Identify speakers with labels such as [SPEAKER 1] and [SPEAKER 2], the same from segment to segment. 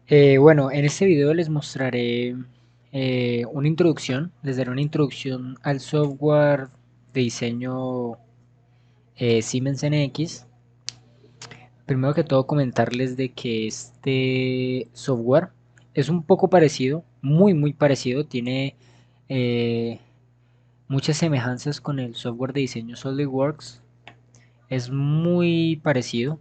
[SPEAKER 1] Bueno, en este video les mostraré una introducción, les daré una introducción al software de diseño Siemens NX. Primero que todo comentarles de que este software es un poco parecido, muy parecido, tiene eh, muchas semejanzas con el software de diseño SolidWorks, es muy parecido.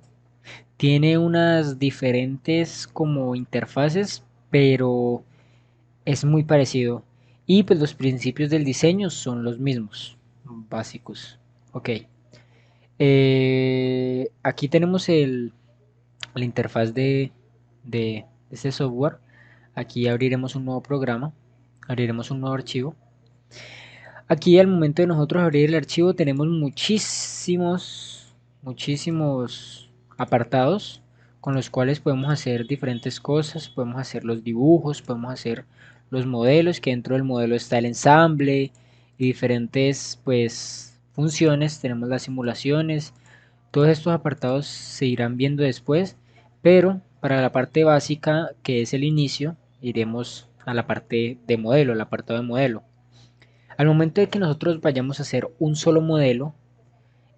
[SPEAKER 1] Tiene unas diferentes como interfaces, pero es muy parecido. Y pues los principios del diseño son los mismos, básicos. Ok. Aquí tenemos la interfaz de este software. Aquí abriremos un nuevo programa, abriremos un nuevo archivo. Aquí al momento de nosotros abrir el archivo tenemos muchísimos apartados con los cuales podemos hacer diferentes cosas, podemos hacer los dibujos, podemos hacer los modelos, que dentro del modelo está el ensamble y diferentes pues funciones, tenemos las simulaciones, todos estos apartados se irán viendo después, pero para la parte básica que es el inicio, iremos a la parte de modelo, el apartado de modelo. Al momento de que nosotros vayamos a hacer un solo modelo,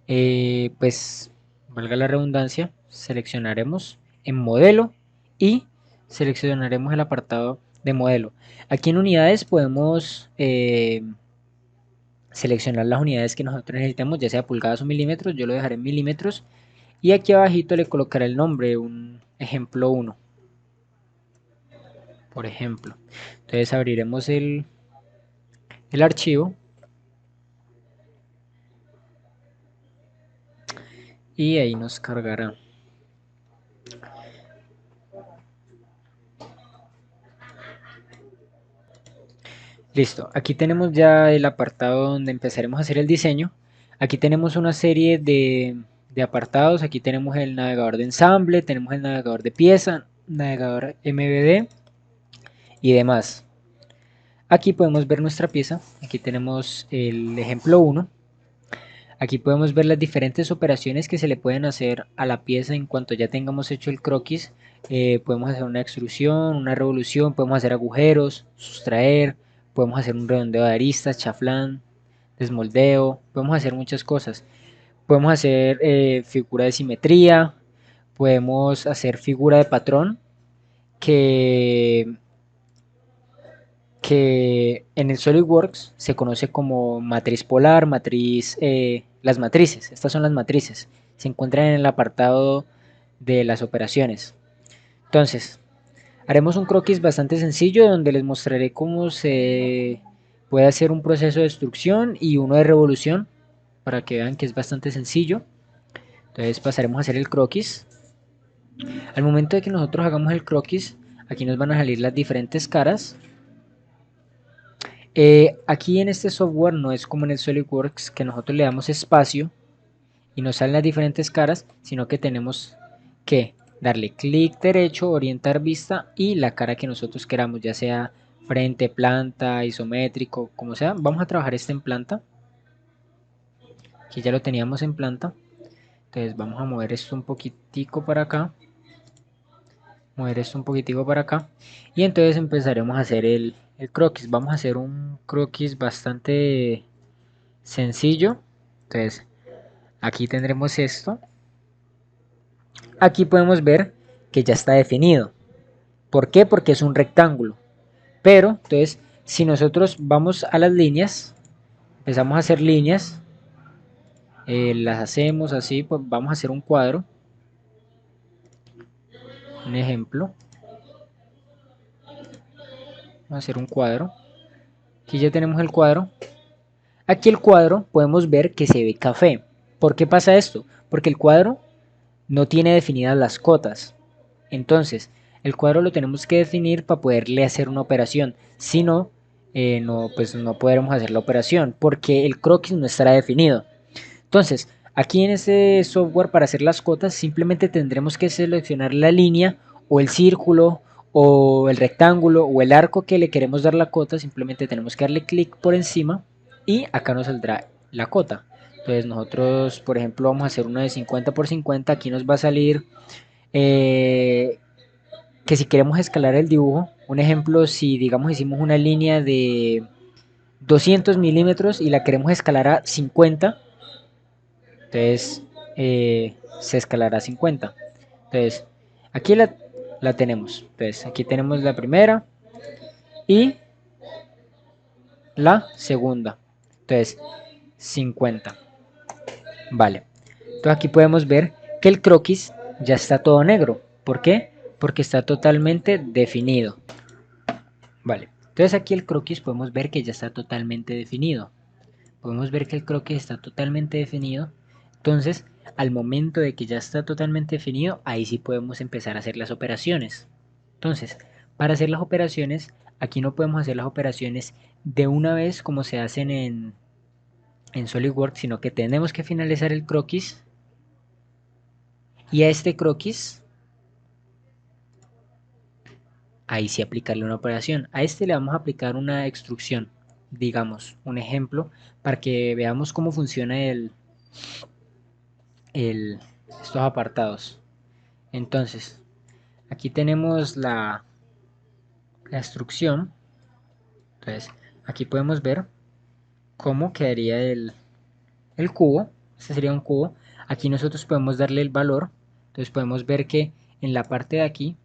[SPEAKER 1] pues valga la redundancia, seleccionaremos en modelo y seleccionaremos el apartado de modelo. Aquí en unidades podemos seleccionar las unidades que nosotros necesitamos, ya sea pulgadas o milímetros, yo lo dejaré en milímetros y aquí abajito le colocaré el nombre, un ejemplo 1, por ejemplo. Entonces abriremos el archivo y ahí nos cargará. Listo, aquí tenemos ya el apartado donde empezaremos a hacer el diseño. Aquí tenemos una serie de apartados. Aquí tenemos el navegador de ensamble, tenemos el navegador de pieza, navegador MVD y demás. Aquí podemos ver nuestra pieza. Aquí tenemos el ejemplo 1. Aquí podemos ver las diferentes operaciones que se le pueden hacer a la pieza en cuanto ya tengamos hecho el croquis. Podemos hacer una extrusión, una revolución, podemos hacer agujeros, sustraer, podemos hacer un redondeo de aristas, chaflán, desmoldeo, podemos hacer muchas cosas. Podemos hacer figura de simetría, podemos hacer figura de patrón, que, que en el SolidWorks se conoce como matriz polar, las matrices, estas son las matrices, se encuentran en el apartado de las operaciones. Entonces, haremos un croquis bastante sencillo donde les mostraré cómo se puede hacer un proceso de extrusión y uno de revolución para que vean que es bastante sencillo. Entonces pasaremos a hacer el croquis. Al momento de que nosotros hagamos el croquis, aquí nos van a salir las diferentes caras. Aquí en este software no es como en el SolidWorks que nosotros le damos espacio y nos salen las diferentes caras, sino que tenemos que darle clic derecho, orientar vista y la cara que nosotros queramos, ya sea frente, planta, isométrico, como sea. Vamos a trabajar este en planta, que ya lo teníamos en planta. Entonces vamos a mover esto un poquitico para acá, mover esto un poquitico para acá y entonces empezaremos a hacer el croquis. Vamos a hacer un croquis bastante sencillo. Entonces aquí tendremos esto. Aquí podemos ver que ya está definido. ¿Por qué? Porque es un rectángulo. Pero, entonces, si nosotros vamos a las líneas, empezamos a hacer líneas, las hacemos así, pues vamos a hacer un cuadro, un ejemplo, vamos a hacer un cuadro. Aquí ya tenemos el cuadro. Aquí el cuadro podemos ver que se ve café. ¿Por qué pasa esto? Porque el cuadro no tiene definidas las cotas. Entonces, el cuadro lo tenemos que definir para poderle hacer una operación. Si no, pues no podremos hacer la operación porque el croquis no estará definido. Entonces, aquí en este software para hacer las cotas simplemente tendremos que seleccionar la línea o el círculo o el rectángulo o el arco que le queremos dar la cota. Simplemente tenemos que darle clic por encima y acá nos saldrá la cota. Entonces nosotros, por ejemplo, vamos a hacer una de 50 por 50. Aquí nos va a salir eh, que si queremos escalar el dibujo, un ejemplo, si digamos hicimos una línea de 200 milímetros y la queremos escalar a 50, entonces se escalará a 50. Entonces, aquí la tenemos. Entonces, aquí tenemos la primera y la segunda. Entonces, 50. Vale. Entonces, aquí podemos ver que el croquis ya está todo negro. ¿Por qué? Porque está totalmente definido. Vale. Entonces, aquí el croquis podemos ver que ya está totalmente definido. Podemos ver que el croquis está totalmente definido. Entonces, al momento de que ya está totalmente definido, ahí sí podemos empezar a hacer las operaciones. Entonces, para hacer las operaciones, aquí no podemos hacer las operaciones de una vez como se hacen en SolidWorks, sino que tenemos que finalizar el croquis y a este croquis, ahí sí aplicarle una operación. A este le vamos a aplicar una extrusión, digamos, un ejemplo, para que veamos cómo funciona estos apartados. Entonces, aquí tenemos la extrusión. Entonces, aquí podemos ver cómo quedaría el cubo. Este sería un cubo. Aquí nosotros podemos darle el valor. Entonces podemos ver que en la parte de aquí,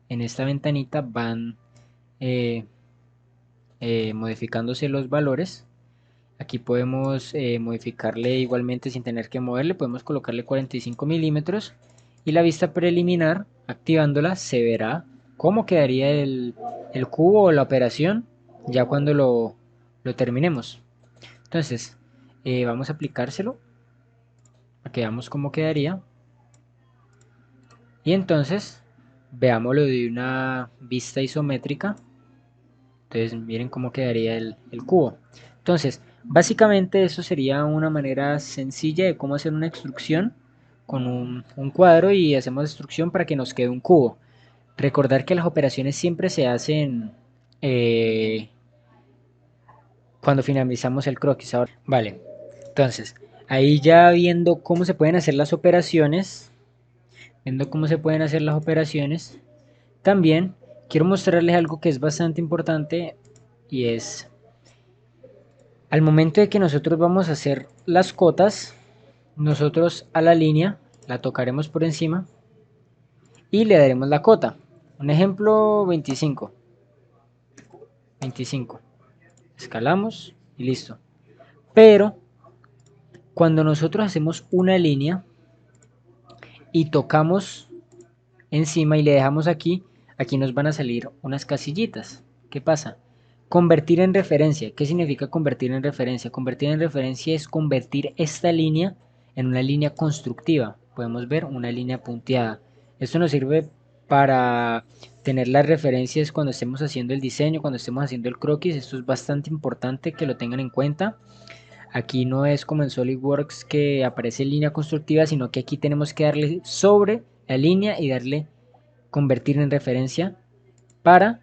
[SPEAKER 1] en esta ventanita, van eh, modificándose los valores. Aquí podemos modificarle igualmente sin tener que moverle. Podemos colocarle 45 milímetros. Y la vista preliminar, activándola, se verá cómo quedaría el cubo o la operación ya cuando lo terminemos. Entonces, vamos a aplicárselo para que veamos cómo quedaría. Y entonces, veámoslo de una vista isométrica. Entonces, miren cómo quedaría el cubo. Entonces, básicamente eso sería una manera sencilla de cómo hacer una extrusión con un cuadro y hacemos extrusión para que nos quede un cubo. Recordar que las operaciones siempre se hacen eh, cuando finalizamos el croquis. Ahora, vale, entonces, ahí ya viendo cómo se pueden hacer las operaciones, también quiero mostrarles algo que es bastante importante y es al momento de que nosotros vamos a hacer las cotas, nosotros a la línea la tocaremos por encima y le daremos la cota. Un ejemplo 25. 25. Escalamos y listo. Pero cuando nosotros hacemos una línea y tocamos encima y le dejamos aquí, aquí nos van a salir unas casillitas. ¿Qué pasa? Convertir en referencia. ¿Qué significa convertir en referencia? Convertir en referencia es convertir esta línea en una línea constructiva. Podemos ver una línea punteada. Esto nos sirve para tener las referencias cuando estemos haciendo el diseño, cuando estemos haciendo el croquis. Esto es bastante importante que lo tengan en cuenta. Aquí no es como en SolidWorks que aparece línea constructiva, sino que aquí tenemos que darle sobre la línea y darle convertir en referencia para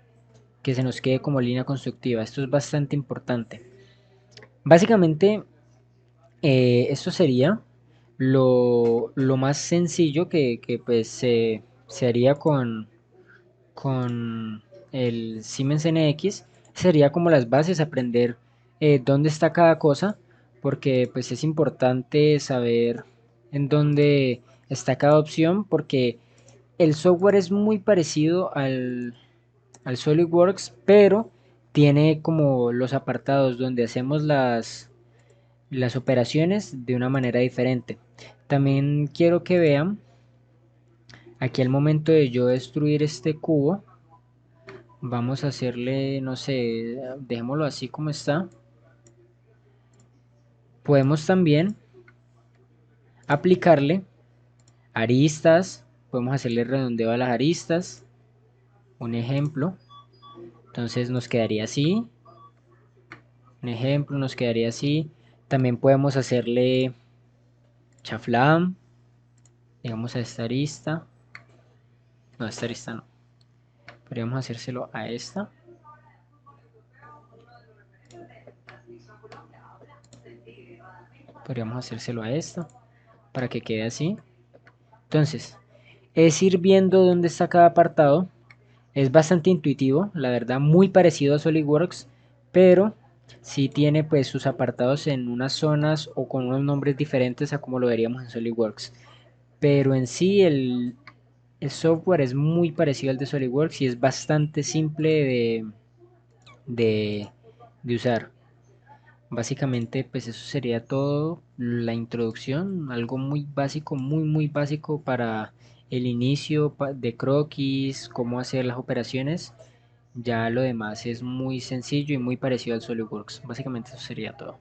[SPEAKER 1] que se nos quede como línea constructiva. Esto es bastante importante. Básicamente, esto sería lo más sencillo que pues se haría con el Siemens NX. Sería como las bases, aprender dónde está cada cosa, porque pues es importante saber en dónde está cada opción, porque el software es muy parecido al SolidWorks, pero tiene como los apartados donde hacemos las operaciones de una manera diferente. También quiero que vean, aquí al momento de yo destruir este cubo, vamos a hacerle, no sé, dejémoslo así como está. Podemos también aplicarle aristas, podemos hacerle redondeo a las aristas, un ejemplo. Entonces nos quedaría así, un ejemplo nos quedaría así. También podemos hacerle chaflán, digamos a esta arista, no, a esta arista no, podríamos hacérselo a esta, podríamos hacérselo a esta, para que quede así. Entonces, es ir viendo dónde está cada apartado. Es bastante intuitivo, la verdad, muy parecido a SolidWorks, pero sí tiene pues sus apartados en unas zonas o con unos nombres diferentes a como lo veríamos en SolidWorks. Pero en sí el software es muy parecido al de SolidWorks y es bastante simple de, de usar. Básicamente, pues eso sería todo, la introducción, algo muy básico, muy básico para el inicio de croquis, cómo hacer las operaciones. Ya lo demás es muy sencillo y muy parecido al SolidWorks. Básicamente eso sería todo.